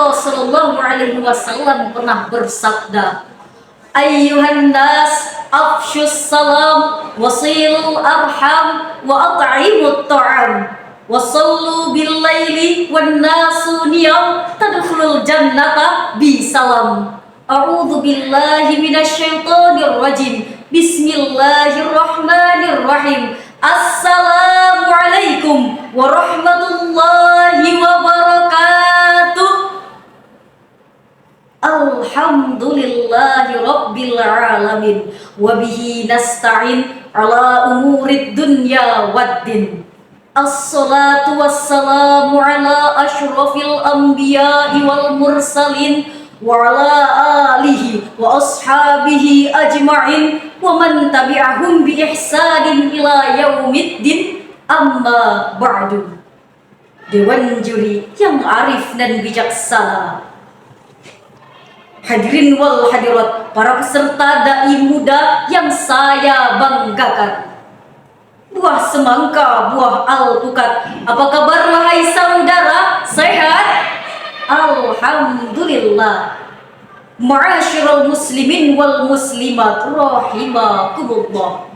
Rasulullah Shallallahu Alaihi Wasallam pernah bersabda, Ayyuhan nas, afshus salam, wasilul arham, wa at'imut ta'am, wasallu bil laili wan nasu niyam, tadkhulul jannata bi salam. A'udzu billahi minasyaitonir rajim. Bismillahirrahmanirrahim. Assalamualaikum warahmatullahi wabarakatuh. Alhamdulillahi rabbil alamin. Wabihi nasta'in ala umurid dunya waddin. Assalatu wassalamu ala ashrafil anbiya'i wal mursalin wa ala alihi wa ashabihi ajma'in wa man tabi'ahum bi ihsanin ila yaumiddin, amma ba'du. Dewan juri yang arif dan bijaksana, hadirin wal hadirat, para peserta dai muda yang saya banggakan, buah semangka, buah alpukat, apa kabar wahai saudara? Sehat? Alhamdulillah. Ma'asyiral muslimin wal muslimat rahimakumullah.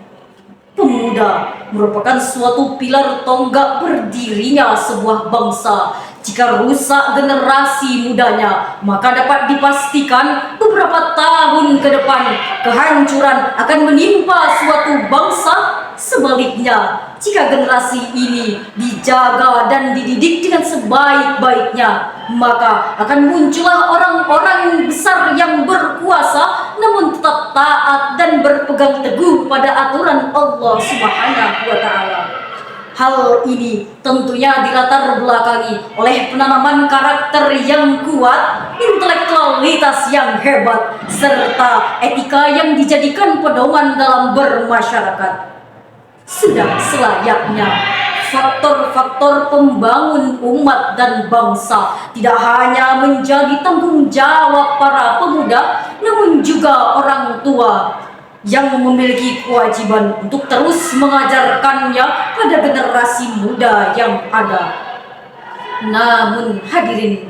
Pemuda merupakan suatu pilar tonggak berdirinya sebuah bangsa. Jika rusak generasi mudanya, maka dapat dipastikan beberapa tahun ke depan kehancuran akan menimpa suatu bangsa. Sebaliknya, jika generasi ini dijaga dan dididik dengan sebaik-baiknya, maka akan muncullah orang-orang besar yang berkuasa namun tetap taat dan berpegang teguh pada aturan Allah Subhanahu wa Ta'ala. Hal ini tentunya dilatar belakangi oleh penanaman karakter yang kuat, intelektualitas yang hebat, serta etika yang dijadikan pedoman dalam bermasyarakat. Sudah selayaknya faktor-faktor pembangun umat dan bangsa tidak hanya menjadi tanggung jawab para pemuda, namun juga orang tua yang memiliki kewajiban untuk terus mengajarkannya pada generasi muda yang ada. Namun hadirin,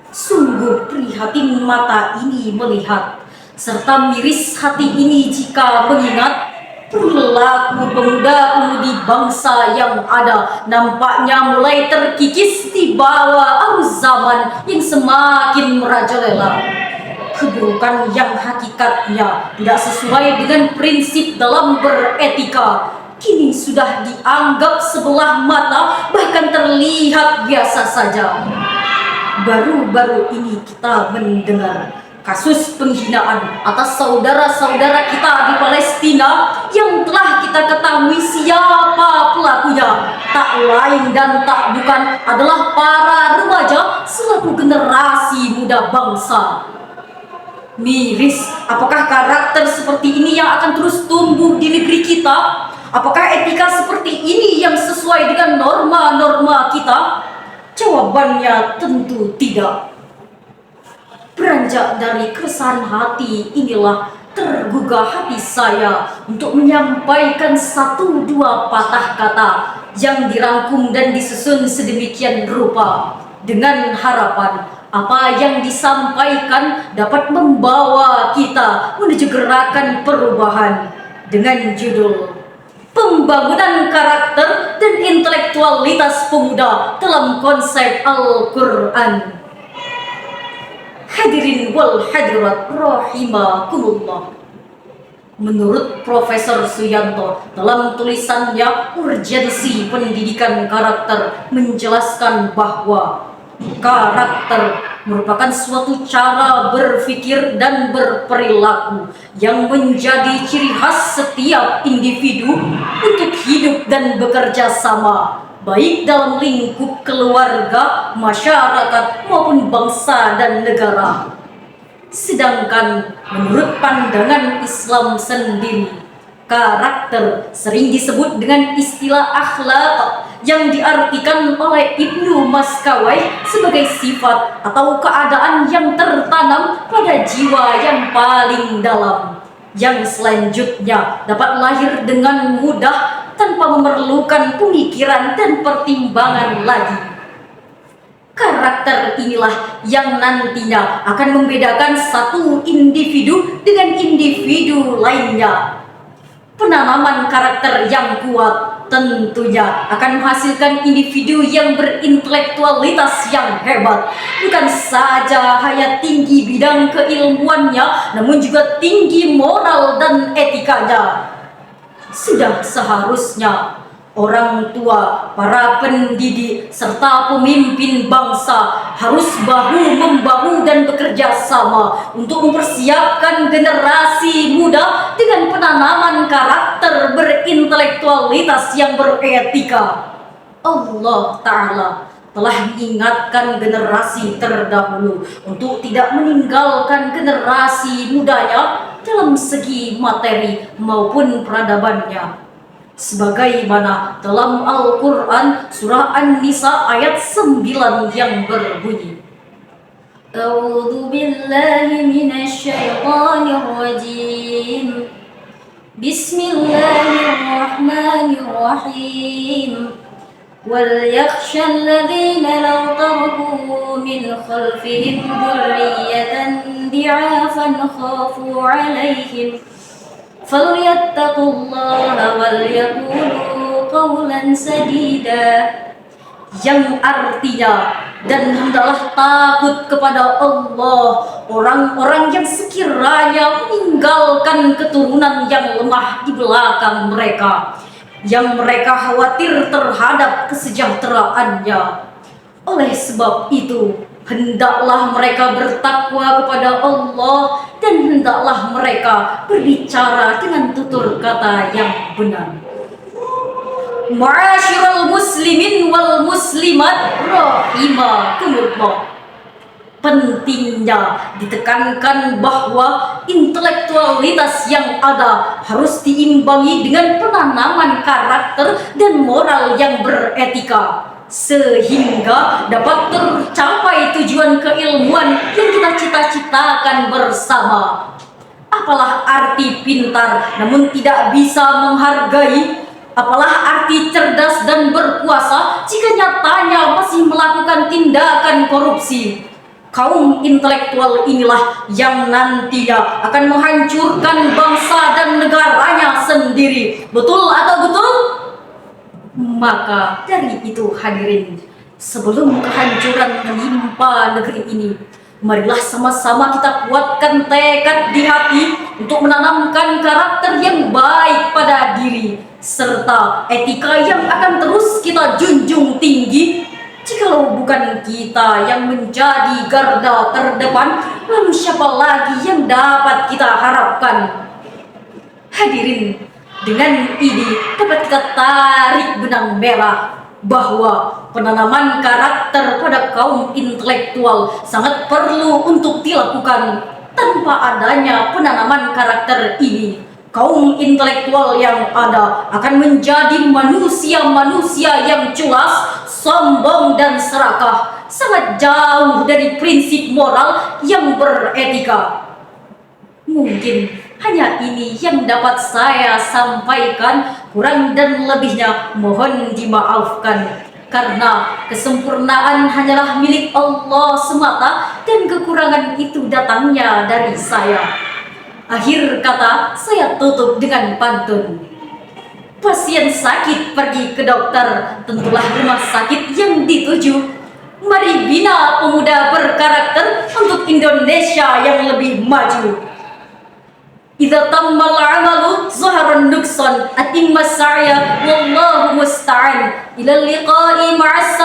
sungguh prihatin mata ini melihat, serta miris hati ini jika mengingat perilaku pemuda-pemudi bangsa yang ada nampaknya mulai terkikis di bawah arus zaman yang semakin merajalela. Keburukan yang hakikatnya tidak sesuai dengan prinsip dalam beretika kini sudah dianggap sebelah mata, bahkan terlihat biasa saja. Baru-baru ini kita mendengar kasus penghinaan atas saudara-saudara kita di Palestina yang telah kita ketahui siapa pelakunya. Tak lain dan tak bukan adalah para remaja selaku generasi muda bangsa. Miris, apakah karakter seperti ini yang akan terus tumbuh di negeri kita? Apakah etika seperti ini yang sesuai dengan norma-norma kita? Jawabannya tentu tidak. Beranjak dari keresahan hati inilah tergugah hati saya untuk menyampaikan satu dua patah kata yang dirangkum dan disusun sedemikian rupa, dengan harapan apa yang disampaikan dapat membawa kita menuju gerakan perubahan dengan judul Pembangunan Karakter dan Intelektualitas Pemuda dalam Konsep Al-Quran. Hadirin wal hadirat rahimakumullah. Menurut Profesor Suyanto dalam tulisannya Urgensi Pendidikan Karakter menjelaskan bahwa karakter merupakan suatu cara berpikir dan berperilaku yang menjadi ciri khas setiap individu untuk hidup dan bekerja sama, baik dalam lingkup keluarga, masyarakat, maupun bangsa dan negara. Sedangkan menurut pandangan Islam sendiri, karakter sering disebut dengan istilah akhlak yang diartikan oleh Ibnu Maskawai sebagai sifat atau keadaan yang tertanam pada jiwa yang paling dalam, yang selanjutnya dapat lahir dengan mudah tanpa memerlukan pemikiran dan pertimbangan lagi. Karakter inilah yang nantinya akan membedakan satu individu dengan individu lainnya. Penanaman karakter yang kuat tentunya akan menghasilkan individu yang berintelektualitas yang hebat. Bukan saja hanya tinggi bidang keilmuannya, namun juga tinggi moral dan etikanya. Sudah seharusnya orang tua, para pendidik, serta pemimpin bangsa harus bahu-membahu dan bekerja sama untuk mempersiapkan generasi muda dengan penanaman karakter berintelektualitas yang beretika. Allah Ta'ala telah mengingatkan generasi terdahulu untuk tidak meninggalkan generasi mudanya dalam segi materi maupun peradabannya. Sebagaimana dalam Al-Quran surah An-Nisa ayat 9 yang berbunyi, A'udzu billahi minasy syaithanir rajim. Bismillahirrahmanirrahim. Wal yakhshal ladzina law taraku min khalfihim dhurriyyatan di'afan khafu 'alaihim falyattaqullaha wal yaqulu qawlan sadida, yang artinya, dan hendaklah takut kepada Allah orang-orang yang sekiranya meninggalkan keturunan yang lemah di belakang mereka, yang mereka khawatir terhadap kesejahteraannya. Oleh sebab itu, hendaklah mereka bertakwa kepada Allah dan hendaklah mereka berbicara dengan tutur kata yang benar. Ma'asyiral muslimin wal muslimat rahimakumullah. Pentingnya ditekankan bahwa intelektualitas yang ada harus diimbangi dengan penanaman karakter dan moral yang beretika, sehingga dapat tercapai tujuan keilmuan yang kita cita-citakan bersama. Apalah arti pintar namun tidak bisa menghargai? Apalah arti cerdas dan berkuasa jika nyatanya masih melakukan tindakan korupsi? Kaum intelektual inilah yang nantinya akan menghancurkan bangsa dan negaranya sendiri. Betul atau betul? Maka dari itu hadirin, sebelum kehancuran menimpa negeri ini, marilah sama-sama kita kuatkan tekad di hati untuk menanamkan karakter yang baik pada diri, serta etika yang akan terus kita junjung tinggi. Jikalau bukan kita yang menjadi garda terdepan, lalu siapa lagi yang dapat kita harapkan? Hadirin, dengan ini dapat kita tarik benang merah bahwa penanaman karakter pada kaum intelektual sangat perlu untuk dilakukan. Tanpa adanya penanaman karakter ini, kaum intelektual yang ada akan menjadi manusia-manusia yang culas, sombong dan serakah, sangat jauh dari prinsip moral yang beretika. Mungkin hanya ini yang dapat saya sampaikan, kurang dan lebihnya mohon dimaafkan, karena kesempurnaan hanyalah milik Allah semata dan kekurangan itu datangnya dari saya. Akhir kata saya tutup dengan pantun. Pasien sakit pergi ke dokter, tentulah rumah sakit yang dituju. Mari bina pemuda berkarakter untuk Indonesia yang lebih maju. Idza tammal amalu zahara nuksan atimma sa'ya wallahu musta'an. Ila liqa'i ma'as